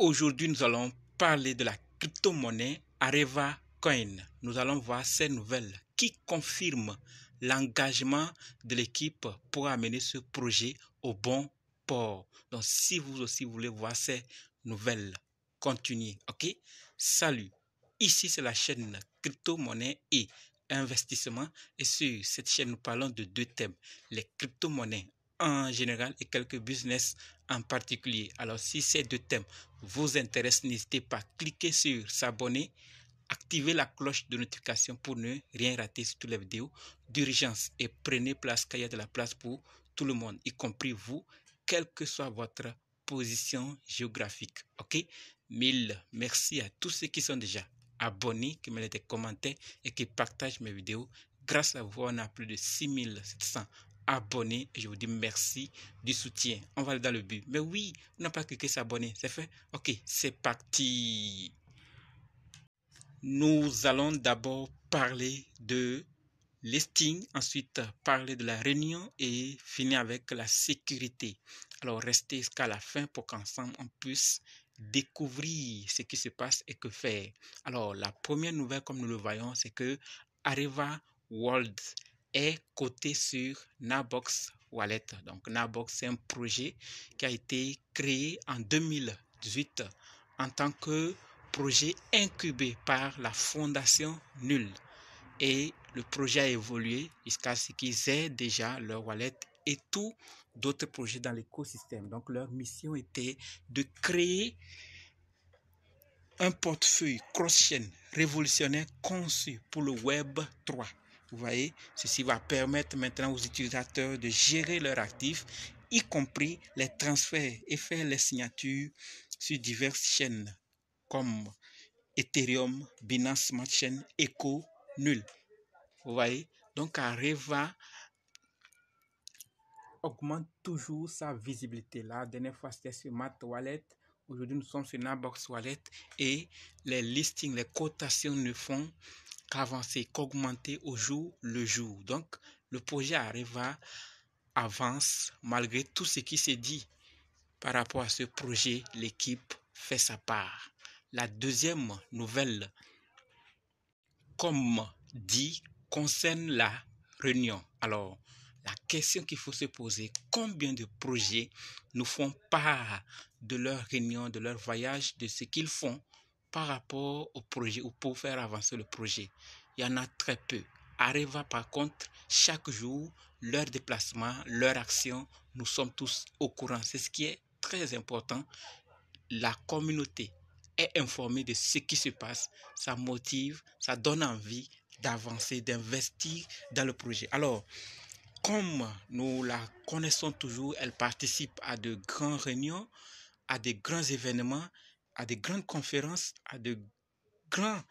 Aujourd'hui, nous allons parler de la crypto-monnaie Areva Coin. Nous allons voir ces nouvelles qui confirment l'engagement de l'équipe pour amener ce projet au bon port. Donc, si vous aussi voulez voir ces nouvelles, continuez, ok? Salut, ici c'est la chaîne crypto-monnaie et investissement. Et sur cette chaîne, nous parlons de deux thèmes, les crypto-monnaies en général et quelques business en particulier. Alors, si ces deux thèmes vous intéressent, n'hésitez pas à cliquer sur s'abonner, activez la cloche de notification pour ne rien rater sur toutes les vidéos d'urgence et prenez place car il y a de la place pour tout le monde, y compris vous, quelle que soit votre position géographique. Ok? Mille merci à tous ceux qui sont déjà abonnés, qui mettent des commentaires et qui partagent mes vidéos. Grâce à vous, on a plus de 6700 abonnés. Je vous dis merci du soutien. On va aller dans le but. Mais oui, on n'a pas cliqué s'abonner. C'est fait? Ok, c'est parti. Nous allons d'abord parler de listing, ensuite parler de la réunion et finir avec la sécurité. Alors, restez jusqu'à la fin pour qu'ensemble on puisse découvrir ce qui se passe et que faire. Alors, la première nouvelle, comme nous le voyons, c'est que Areva World est coté sur Nabox Wallet. Donc, Nabox, c'est un projet qui a été créé en 2018 en tant que projet incubé par la Fondation Null. Et le projet a évolué jusqu'à ce qu'ils aient déjà leur wallet et tout d'autres projets dans l'écosystème. Donc, leur mission était de créer un portefeuille cross-chain révolutionnaire conçu pour le Web 3. Vous voyez, ceci va permettre maintenant aux utilisateurs de gérer leurs actifs, y compris les transferts et faire les signatures sur diverses chaînes comme Ethereum, Binance Smart Chain, Echo, Null. Vous voyez, donc Areva augmente toujours sa visibilité. La dernière fois, c'était sur Mat Wallet. Aujourd'hui, nous sommes sur Nabox Wallet et les listings, les cotations ne font qu'avancer, qu'augmenter au jour le jour. Donc, le projet Areva avance malgré tout ce qui s'est dit par rapport à ce projet. L'équipe fait sa part. La deuxième nouvelle, comme dit, concerne la réunion. Alors, la question qu'il faut se poser, combien de projets nous font part de leur réunion, de leur voyage, de ce qu'ils font par rapport au projet ou pour faire avancer le projet? Il y en a très peu. Areva, par contre, chaque jour, leur déplacement, leur action, nous sommes tous au courant. C'est ce qui est très important. La communauté est informée de ce qui se passe, ça motive, ça donne envie d'avancer, d'investir dans le projet. Alors, comme nous la connaissons toujours, elle participe à de grandes réunions, à de grands événements, à de grandes conférences, à de grands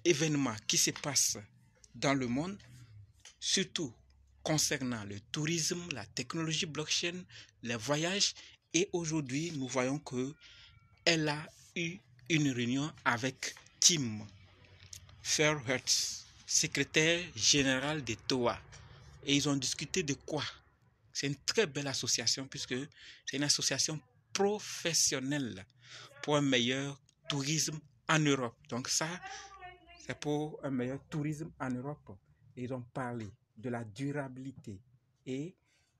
événements qui se passent dans le monde, surtout concernant le tourisme, la technologie blockchain, les voyages. Et aujourd'hui, nous voyons qu'elle a eu une réunion avec Tim Fairhurst, secrétaire général de TOA. Et ils ont discuté de quoi? C'est une très belle association puisque c'est une association professionnelle pour un meilleur tourisme en Europe. Donc ça, c'est pour un meilleur tourisme en Europe. Et ils ont parlé de la durabilité et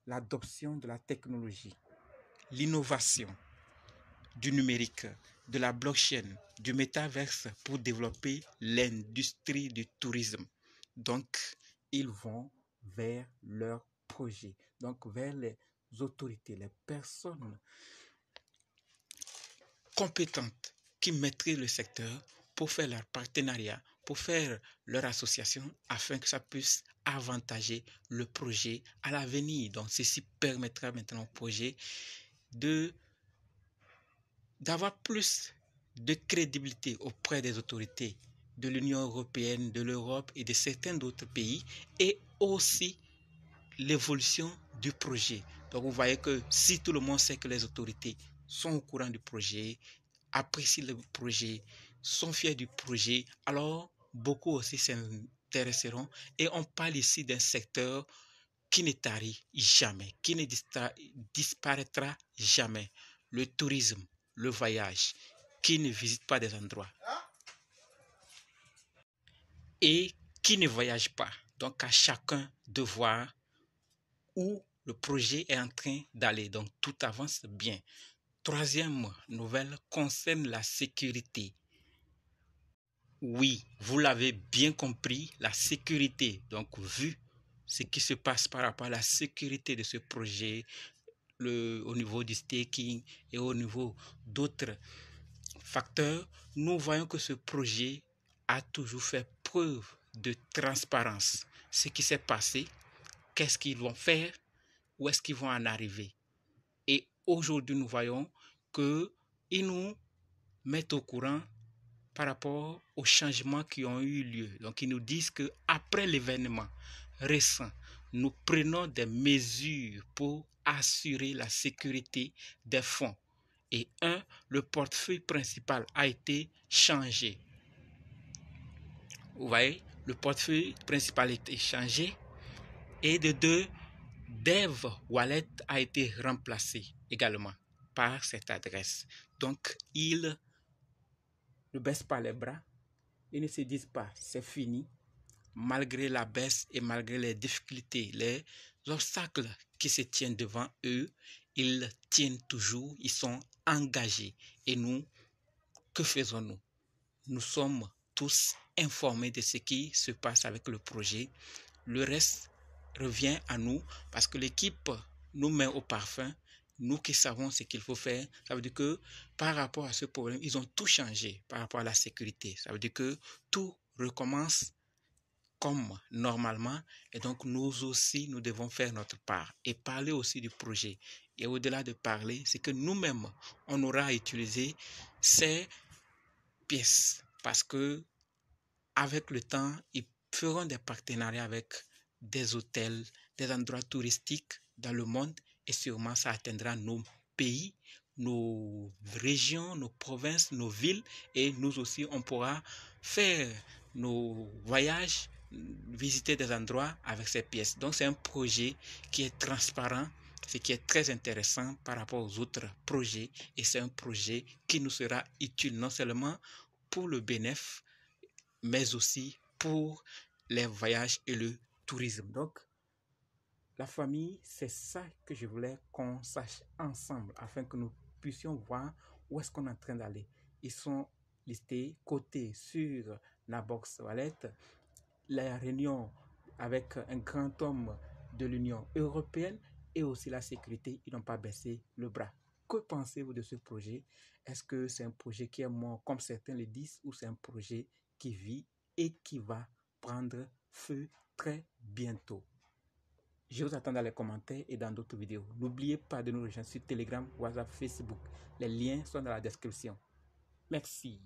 l'adoption de la technologie, l'innovation du numérique, de la blockchain, du métaverse pour développer l'industrie du tourisme. Donc, ils vont vers leur projet, donc vers les autorités, les personnes compétentes qui maîtrisent le secteur pour faire leur partenariat, pour faire leur association afin que ça puisse avantager le projet à l'avenir. Donc, ceci permettra maintenant au projet d'avoir plus de crédibilité auprès des autorités de l'Union européenne, de l'Europe et de certains d'autres pays, et aussi l'évolution du projet. Donc vous voyez que si tout le monde sait que les autorités sont au courant du projet, apprécient le projet, sont fiers du projet, alors beaucoup aussi s'intéresseront. Et on parle ici d'un secteur qui ne tarit jamais, qui ne disparaîtra jamais le tourisme, le voyage, qui ne visite pas des endroits et qui ne voyage pas. Donc à chacun de voir où le projet est en train d'aller. Donc tout avance bien. Troisième nouvelle concerne la sécurité. Oui, vous l'avez bien compris, la sécurité. Donc vu ce qui se passe par rapport à la sécurité de ce projet, au niveau du staking et au niveau d'autres facteurs, nous voyons que ce projet a toujours fait preuve de transparence. Ce qui s'est passé, qu'est-ce qu'ils vont faire, où est-ce qu'ils vont en arriver. Et aujourd'hui, nous voyons qu'ils nous mettent au courant par rapport aux changements qui ont eu lieu. Donc, ils nous disent qu'après l'événement récent, nous prenons des mesures pour assurer la sécurité des fonds. Et le portefeuille principal a été changé. Vous voyez, le portefeuille principal a été changé. Et de deux, Dev Wallet a été remplacé également par cette adresse. Donc, ils ne baissent pas les bras. Ils ne se disent pas, c'est fini. Malgré la baisse et malgré les difficultés, les obstacles qui se tiennent devant eux, ils tiennent toujours, ils sont engagés. Et nous, que faisons-nous? Nous sommes tous informés de ce qui se passe avec le projet. Le reste revient à nous parce que l'équipe nous met au parfum. Nous qui savons ce qu'il faut faire, ça veut dire que par rapport à ce problème, ils ont tout changé par rapport à la sécurité. Ça veut dire que tout recommence comme normalement et donc nous aussi, nous devons faire notre part et parler aussi du projet. Et au-delà de parler, c'est que nous-mêmes, on aura utilisé ces pièces parce que avec le temps, ils feront des partenariats avec des hôtels, des endroits touristiques dans le monde et sûrement ça atteindra nos pays, nos régions, nos provinces, nos villes et nous aussi on pourra faire nos voyages, visiter des endroits avec ces pièces. Donc c'est un projet qui est transparent, ce qui est très intéressant par rapport aux autres projets et c'est un projet qui nous sera utile non seulement pour le bénéfice mais aussi pour les voyages et le tourisme. Donc, la famille, c'est ça que je voulais qu'on sache ensemble afin que nous puissions voir où est-ce qu'on est en train d'aller. Ils sont listés, cotés sur la box wallet. La réunion avec un grand homme de l'Union européenne et aussi la sécurité, ils n'ont pas baissé le bras. Que pensez-vous de ce projet? Est-ce que c'est un projet qui est mort comme certains le disent ou c'est un projet qui vit et qui va prendre feu très bientôt? Je vous attends dans les commentaires et dans d'autres vidéos. N'oubliez pas de nous rejoindre sur Telegram, WhatsApp, Facebook. Les liens sont dans la description. Merci.